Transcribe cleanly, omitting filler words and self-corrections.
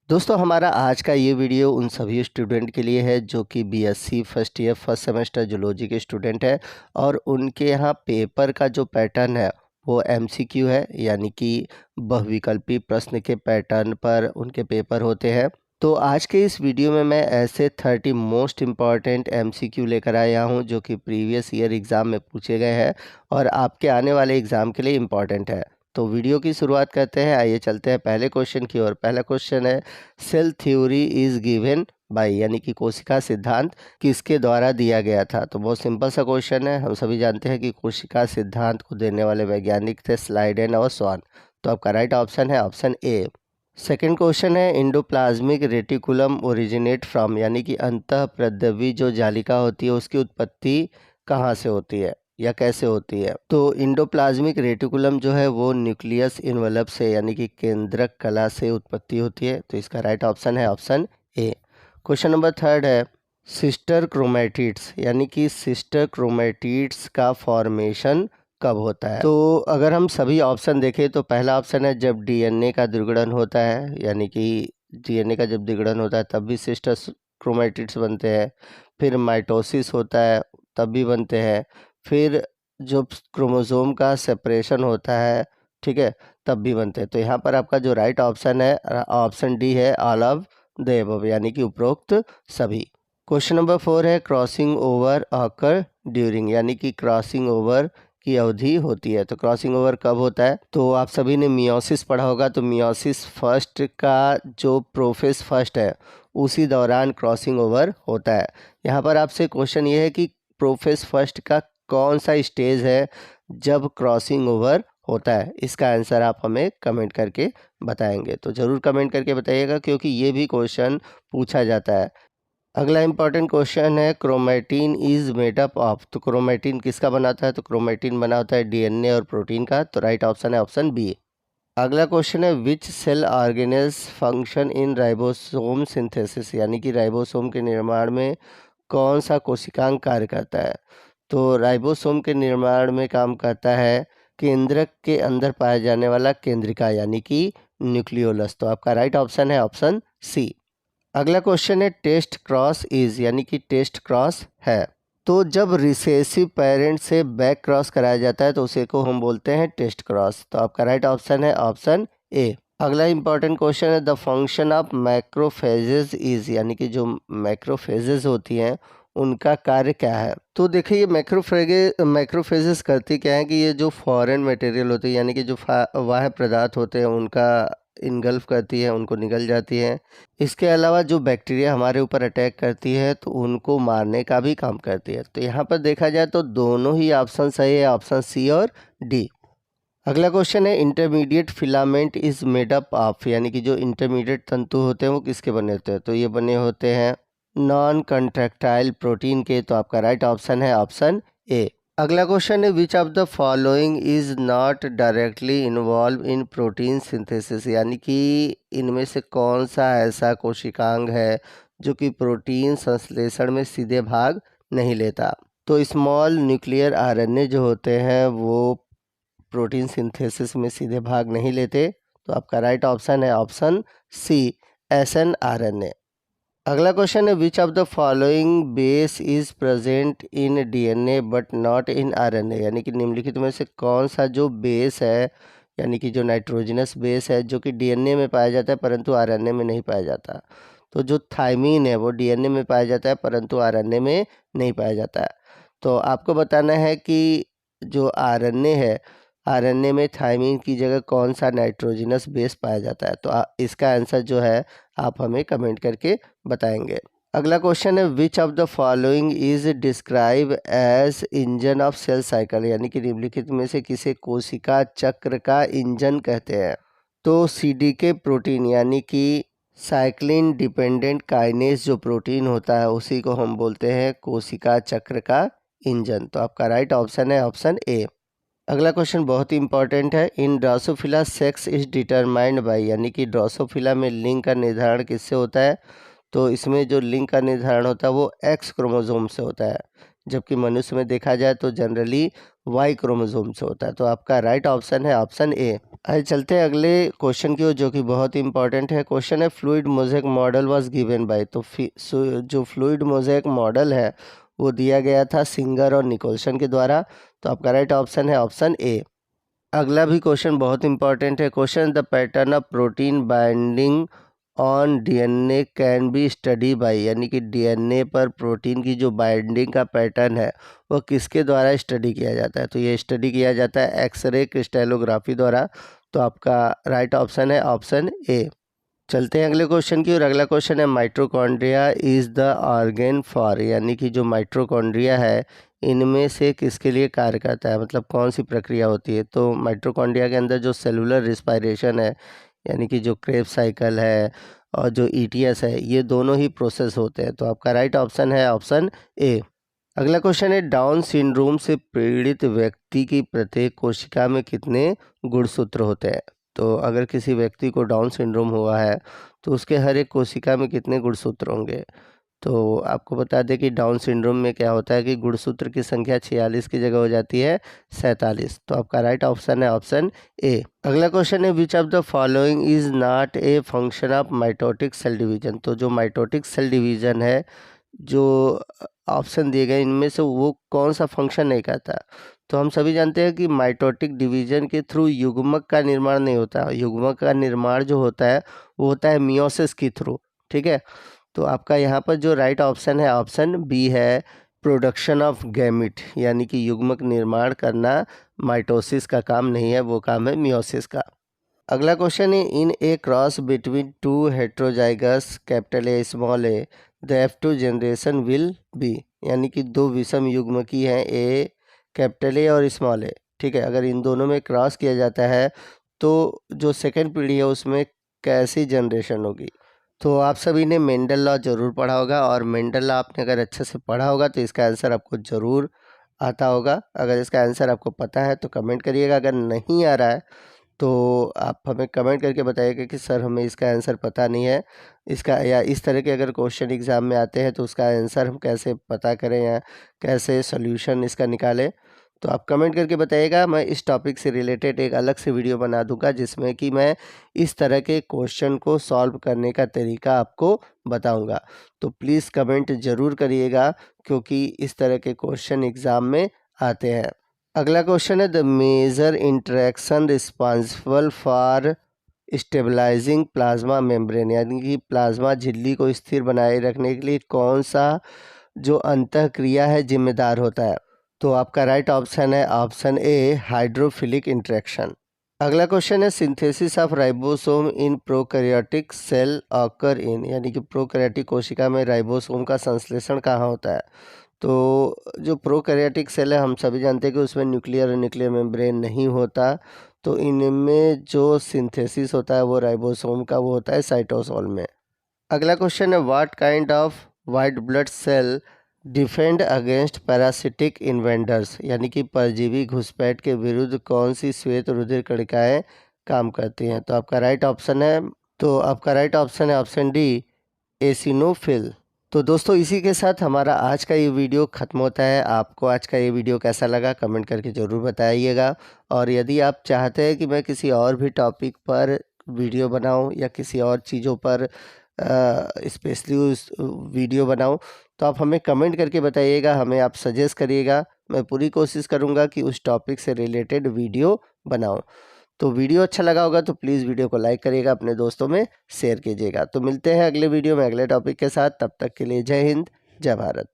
दोस्तों हमारा आज का ये वीडियो उन सभी स्टूडेंट के लिए है जो कि BSc first year first semester zoology के स्टूडेंट हैं और उनके यहाँ पेपर का जो पैटर्न है वो एमसीक्यू है, यानी कि बहुविकल्पी प्रश्न के पैटर्न पर उनके पेपर होते हैं। तो आज के इस वीडियो में मैं ऐसे 30 मोस्ट इम्पॉर्टेंट एमसीक्यू लेकर आया हूँ जो कि प्रीवियस ईयर एग्ज़ाम में पूछे गए हैं और आपके आने वाले एग्ज़ाम के लिए इम्पॉर्टेंट है। तो वीडियो की शुरुआत करते हैं। आइए चलते हैं पहले क्वेश्चन की ओर। पहला क्वेश्चन है, cell theory is given by, यानी कि कोशिका सिद्धांत किसके द्वारा दिया गया था। तो बहुत सिंपल सा क्वेश्चन है। हम सभी जानते हैं कि कोशिका सिद्धांत को देने वाले वैज्ञानिक थे स्लाइडेन और स्वान। तो आपका राइट ऑप्शन है ऑप्शन ए। सेकेंड क्वेश्चन है, इंडोप्लाज्मिक रेटिकुलम ओरिजिनेट फ्रॉम, यानी कि अंतःप्रद्रवी जो जालिका होती है उसकी उत्पत्ति कहाँ से होती है या कैसे होती है। तो इंडोप्लाज्मिक रेटिकुलम जो है वो न्यूक्लियस इन्वेलप से, यानी कि केंद्रक कला से उत्पत्ति होती है। तो इसका राइट ऑप्शन है ऑप्शन ए। क्वेश्चन नंबर थर्ड है, सिस्टर क्रोमेटिड्स, यानी कि सिस्टर क्रोमेटिड्स का फॉर्मेशन कब होता है। तो अगर हम सभी ऑप्शन देखें तो पहला ऑप्शन है जब डीएनए का द्विगुणन होता है, यानी कि डीएनए का जब द्विगुणन होता है तब भी सिस्टर क्रोमेटिड्स बनते हैं। फिर माइटोसिस होता है तब भी बनते हैं। फिर जो क्रोमोसोम का सेपरेशन होता है, ठीक है, तब भी बनते हैं। तो यहाँ पर आपका जो राइट ऑप्शन है ऑप्शन डी है, ऑल ऑफ द अबव, यानी कि उपरोक्त सभी। क्वेश्चन नंबर 4 है, क्रॉसिंग ओवर ऑकर ड्यूरिंग, यानी कि क्रॉसिंग ओवर की अवधि होती है। तो क्रॉसिंग ओवर कब होता है। तो आप सभी ने मियोसिस पढ़ा होगा। तो मियोसिस फर्स्ट का जो प्रोफेस फर्स्ट है उसी दौरान क्रॉसिंग ओवर होता है। यहाँ पर आपसे क्वेश्चन ये है कि प्रोफेस फर्स्ट का कौन सा स्टेज है जब क्रॉसिंग ओवर होता है। इसका आंसर आप हमें कमेंट करके बताएंगे। तो ज़रूर कमेंट करके बताइएगा क्योंकि ये भी क्वेश्चन पूछा जाता है। अगला इंपॉर्टेंट क्वेश्चन है, chromatin is made up of. तो क्रोमेटिन किसका बनाता है। तो क्रोमेटिन बना होता है डीएनए और प्रोटीन का। तो राइट ऑप्शन है ऑप्शन बी। अगला क्वेश्चन है, which cell organelles function in ribosome synthesis, यानी कि राइबोसोम के निर्माण में कौन सा कोशिकांग कार्य करता है। तो राइबोसोम के निर्माण में काम करता है केंद्रक के अंदर पाया जाने वाला केंद्रिका, यानी कि न्यूक्लियोलस। तो आपका राइट ऑप्शन है ऑप्शन सी। अगला क्वेश्चन है, टेस्ट क्रॉस इज, यानी कि टेस्ट क्रॉस है। तो जब रिसेसिव पेरेंट से बैक क्रॉस कराया जाता है तो उसे को हम बोलते हैं टेस्ट क्रॉस। तो आपका राइट ऑप्शन है ऑप्शन ए। अगला इंपॉर्टेंट क्वेश्चन है, the function of macrophages is, यानी कि जो मैक्रोफेजेस होती हैं उनका कार्य क्या है। तो देखिए ये मैक्रोफेजेस करती क्या है कि ये जो फॉरेन मटेरियल होती है, यानी कि जो बाह्य पदार्थ होते हैं उनका इनगल्फ करती है, उनको निगल जाती है। इसके अलावा जो बैक्टीरिया हमारे ऊपर अटैक करती है तो उनको मारने का भी काम करती है। तो यहाँ पर देखा जाए तो दोनों ही ऑप्शन सही है, ऑप्शन सी और डी। अगला क्वेश्चन है, intermediate filament is made up of, यानी कि जो इंटरमीडिएट तंतु होते हैं वो किसके बने होते हैं। तो ये बने होते हैं नॉन कंट्रैक्टाइल प्रोटीन के। तो आपका राइट ऑप्शन है ऑप्शन ए। अगला क्वेश्चन है, which of the following is not directly involve in protein synthesis, यानी कि इनमें से कौन सा ऐसा कोशिकांग है जो कि प्रोटीन संश्लेषण में सीधे भाग नहीं लेता। तो स्मॉल न्यूक्लियर आरएनए जो होते हैं वो प्रोटीन सिंथेसिस में सीधे भाग नहीं लेते। तो आपका राइट ऑप्शन है ऑप्शन सी, एसएनआरएनए। अगला क्वेश्चन है, which of the following base is present in DNA but not in RNA, यानी कि निम्नलिखित में से कौन सा जो बेस है, यानी कि जो नाइट्रोजनस बेस है जो कि डीएनए में पाया जाता है परंतु आरएनए में नहीं पाया जाता। तो जो थाइमीन है वो डीएनए में पाया जाता है परंतु आरएनए में नहीं पाया जाता है। तो आपको बताना है कि जो आरएनए है, आरएनए में थाइमीन की जगह कौन सा नाइट्रोजनस बेस पाया जाता है। तो इसका आंसर जो है आप हमें कमेंट करके बताएंगे। अगला क्वेश्चन है, which of the following is describe as engine of cell cycle, यानी कि निम्नलिखित में से किसे कोशिका चक्र का इंजन कहते हैं। तो सीडीके प्रोटीन, यानी कि साइक्लिन डिपेंडेंट काइनेज जो प्रोटीन होता है उसी को हम बोलते हैं कोशिका चक्र का इंजन। तो आपका राइट ऑप्शन है ऑप्शन ए। अगला क्वेश्चन बहुत ही इंपॉर्टेंट है, इन Drosophila sex is determined by, यानी कि ड्रोसोफिला में लिंग का निर्धारण किससे होता है। तो इसमें जो लिंग का निर्धारण होता है वो एक्स क्रोमोसोम से होता है, जबकि मनुष्य में देखा जाए तो जनरली वाई क्रोमोसोम से होता है। तो आपका राइट ऑप्शन है ऑप्शन ए। आइए चलते हैं अगले क्वेश्चन की ओर, जो कि बहुत ही इंपॉर्टेंट है। क्वेश्चन है fluid mosaic model was given by. तो जो फ्लूइड मोज़ेक मॉडल है वो दिया गया था सिंगर और निकोलसन के द्वारा। तो आपका राइट ऑप्शन है ऑप्शन ए। अगला भी क्वेश्चन बहुत इंपॉर्टेंट है। Question the pattern of protein binding on DNA can be study bye, यानी कि डीएनए पर प्रोटीन की जो बाइंडिंग का पैटर्न है वो किसके द्वारा स्टडी किया जाता है। तो ये स्टडी किया जाता है एक्सरे क्रिस्टलोग्राफी द्वारा। तो आपका राइट ऑप्शन है ऑप्शन ए। चलते हैं अगले क्वेश्चन की, और अगला क्वेश्चन है mitochondria is the organ for, यानी कि जो माइटोकॉन्ड्रिया है इनमें से किसके लिए कार्य करता है, मतलब कौन सी प्रक्रिया होती है। तो माइटोकॉन्ड्रिया के अंदर जो सेलुलर रिस्पायरेशन है, यानी कि जो क्रेब्स साइकिल है और जो ईटीएस है, ये दोनों ही प्रोसेस होते हैं। तो आपका राइट ऑप्शन है ऑप्शन ए। अगला क्वेश्चन है डाउन सिंड्रोम से पीड़ित व्यक्ति की प्रत्येक कोशिका में कितने गुणसूत्र होते हैं। तो अगर किसी व्यक्ति को डाउन सिंड्रोम हुआ है तो उसके हर एक कोशिका में कितने गुणसूत्र होंगे। तो आपको बता दें कि डाउन सिंड्रोम में क्या होता है कि गुणसूत्र की संख्या 46 की जगह हो जाती है 47। तो आपका राइट ऑप्शन है ऑप्शन ए। अगला क्वेश्चन है which of the following is not a function of mitotic cell division. तो जो माइटोटिक सेल डिवीजन है, जो ऑप्शन दिए गए इनमें से वो कौन सा फंक्शन नहीं करता। तो हम सभी जानते हैं कि माइटोटिक डिवीजन के थ्रू युग्मक का निर्माण नहीं होता। युग्मक का निर्माण जो होता है वो होता है मियोसिस के थ्रू। ठीक है, तो आपका यहाँ पर जो राइट ऑप्शन है ऑप्शन बी है, प्रोडक्शन ऑफ गैमिट, यानी कि युग्मक निर्माण करना माइटोसिस का काम नहीं है, वो काम है मियोसिस का। अगला क्वेश्चन है in a cross between two heterozygous capital A small A the F2 generation will be, यानी कि दो विषम युग्मकी हैं ए कैपिटल ए और स्मॉल ए। ठीक है, अगर इन दोनों में क्रॉस किया जाता है तो जो सेकंड पीढ़ी है उसमें कैसी जनरेशन होगी। तो आप सभी ने मेंडल लॉ ज़रूर पढ़ा होगा, और मेंडल लॉ आपने अगर अच्छे से पढ़ा होगा तो इसका आंसर आपको ज़रूर आता होगा। अगर इसका आंसर आपको पता है तो कमेंट करिएगा, अगर नहीं आ रहा है तो आप हमें कमेंट करके बताइएगा कि सर हमें इसका आंसर पता नहीं है इसका, या इस तरह के अगर क्वेश्चन एग्ज़ाम में आते हैं तो उसका आंसर हम कैसे पता करें या कैसे सॉल्यूशन इसका निकालें। तो आप कमेंट करके बताइएगा, मैं इस टॉपिक से रिलेटेड एक अलग से वीडियो बना दूंगा जिसमें कि मैं इस तरह के क्वेश्चन को सॉल्व करने का तरीका आपको बताऊंगा। तो प्लीज़ कमेंट ज़रूर करिएगा, क्योंकि इस तरह के क्वेश्चन एग्ज़ाम में आते हैं। अगला क्वेश्चन है the major interaction responsible for stabilising plasma membrane, यानी कि प्लाज्मा झिल्ली को स्थिर बनाए रखने के लिए कौन सा जो अंतःक्रिया है जिम्मेदार होता है। तो आपका राइट ऑप्शन है ऑप्शन ए, हाइड्रोफिलिक इंटरेक्शन। अगला क्वेश्चन है synthesis of ribosome in prokaryotic cell occur in, यानी कि प्रोकैरियोटिक कोशिका में राइबोसोम का संश्लेषण कहाँ होता है। तो जो प्रोकैरियोटिक सेल है हम सभी जानते हैं कि उसमें न्यूक्लियर और न्यूक्लियर मेम्ब्रेन नहीं होता। तो इनमें जो सिंथेसिस होता है वो राइबोसोम का वो होता है साइटोसोल में। अगला क्वेश्चन है what kind of white blood cell defend against parasitic invaders, यानी कि परजीवी घुसपैठ के विरुद्ध कौन सी श्वेत रुधिर कणिकाएं काम करती हैं। तो आपका राइट ऑप्शन है ऑप्शन डी, एसिनोफिल। तो दोस्तों इसी के साथ हमारा आज का ये वीडियो ख़त्म होता है। आपको आज का ये वीडियो कैसा लगा कमेंट करके ज़रूर बताइएगा, और यदि आप चाहते हैं कि मैं किसी और भी टॉपिक पर वीडियो बनाऊं या किसी और चीज़ों पर स्पेशली उस वीडियो बनाऊं, तो आप हमें कमेंट करके बताइएगा, हमें आप सजेस्ट करिएगा। मैं पूरी कोशिश करूंगा कि उस टॉपिक से रिलेटेड वीडियो बनाऊं। तो वीडियो अच्छा लगा होगा तो प्लीज़ वीडियो को लाइक करिएगा, अपने दोस्तों में शेयर कीजिएगा। तो मिलते हैं अगले वीडियो में अगले टॉपिक के साथ, तब तक के लिए जय हिंद, जय भारत।